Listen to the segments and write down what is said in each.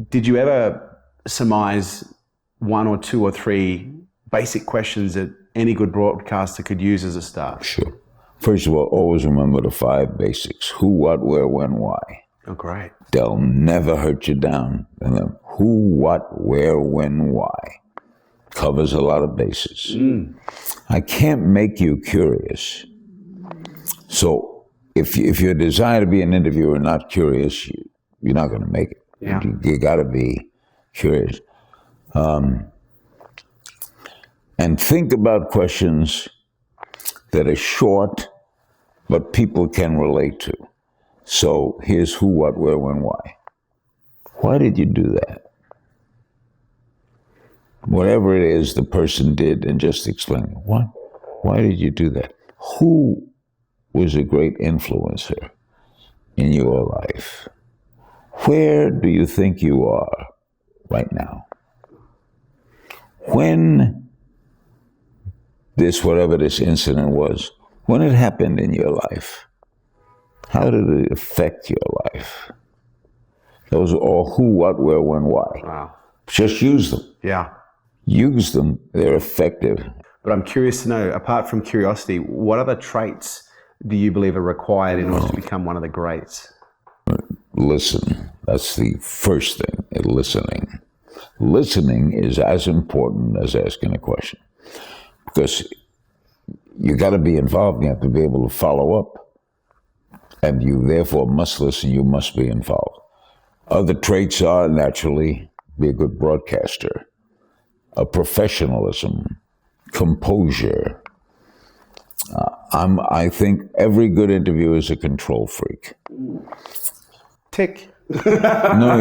Did you ever surmise one or two or three basic questions that any good broadcaster could use as a start? Sure. First of all, always remember the 5 basics. Who, what, where, when, why. Oh, great. They'll never hurt you down. And then who, what, where, when, why. Covers a lot of bases. I can't make you curious. So if your desire to be an interviewer not curious, you're not going to make it. Yeah. You got to be curious. And think about questions that are short, but people can relate to. So here's who, what, where, when, why. Why did you do that? Whatever it is the person did, and just explain, what? Why did you do that? Who was a great influencer in your life? Where do you think you are right now? When whatever this incident was, when it happened in your life, how did it affect your life? Those are all who, what, where, when, why. Wow. Just use them. Yeah. Use them. They're effective. But I'm curious to know, apart from curiosity, what other traits do you believe are required in order to become one of the greats? Listen. That's the first thing, listening. Listening is as important as asking a question. Because you got to be involved, you have to be able to follow up. And you therefore must listen, you must be involved. Other traits are naturally be a good broadcaster, a professionalism, composure. I think every good interviewer is a control freak. Tick. No,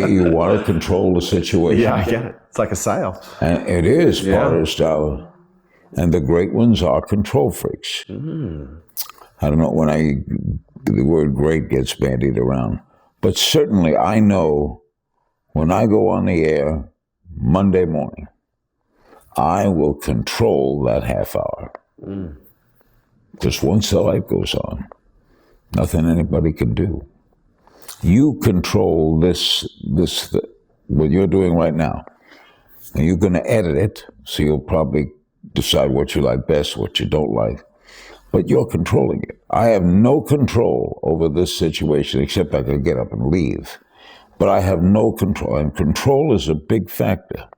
you want to control the situation. Yeah, I get it. It's like a sale. And it is part of the style. And the great ones are control freaks. I don't know when the word great gets bandied around, but certainly I know when I go on the air Monday morning, I will control that half hour. Because once the light goes on, nothing anybody can do. You control this what you're doing right now. And you're going to edit it, so you'll probably decide what you like best, what you don't like. But you're controlling it. I have no control over this situation, except I can get up and leave. But I have no control, and control is a big factor.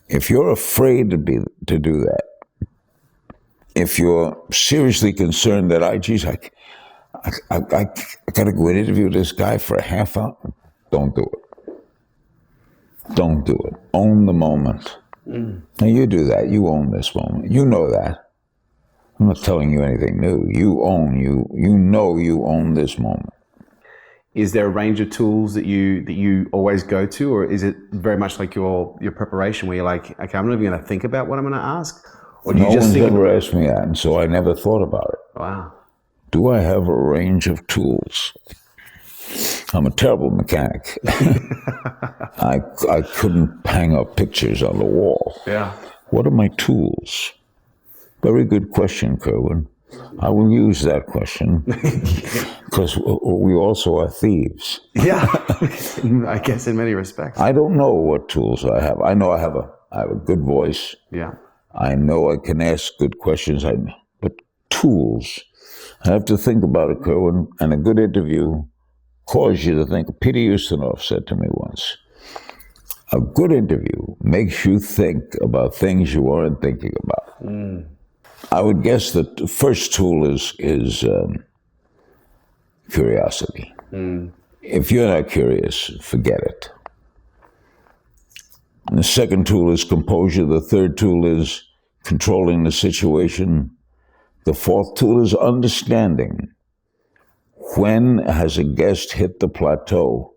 If you're afraid to do that, if you're seriously concerned that I got to go and interview this guy for a half hour, don't do it. Don't do it. Own the moment. Now you do that. You own this moment. You know that. I'm not telling you anything new. You know you own this moment. Is there a range of tools that you always go to, or is it very much like your preparation where you're like, okay, I'm not even going to think about what I'm going to ask? Or do you just think ever asked me that, and so I never thought about it. Wow. Do I have a range of tools? I'm a terrible mechanic. I couldn't hang up pictures on the wall. Yeah. What are my tools? Very good question, Kerwin. I will use that question because we also are thieves. Yeah, I guess in many respects. I don't know what tools I have. I know I have a good voice. Yeah. I know I can ask good questions. But tools, I have to think about it, Kerwin. And a good interview causes you to think. Peter Ustinov said to me once, a good interview makes you think about things you weren't thinking about. I would guess that the first tool is curiosity. If you're not curious, forget it. And the second tool is composure. The third tool is controlling the situation. The fourth tool is understanding. When has a guest hit the plateau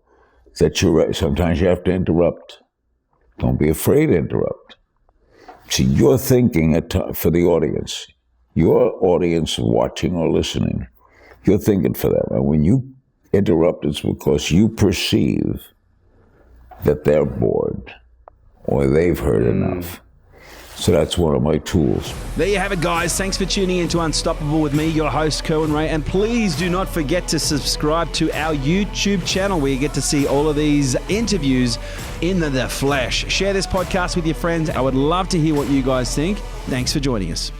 that sometimes you have to interrupt. Don't be afraid to interrupt. See, you're thinking for the audience. Your audience watching or listening, you're thinking for them. And when you interrupt, it's because you perceive that they're bored or they've heard enough. So that's one of my tools. There you have it, guys. Thanks for tuning in to Unstoppable with me, your host, Kerwin Rae. And please do not forget to subscribe to our YouTube channel where you get to see all of these interviews in the flesh. Share this podcast with your friends. I would love to hear what you guys think. Thanks for joining us.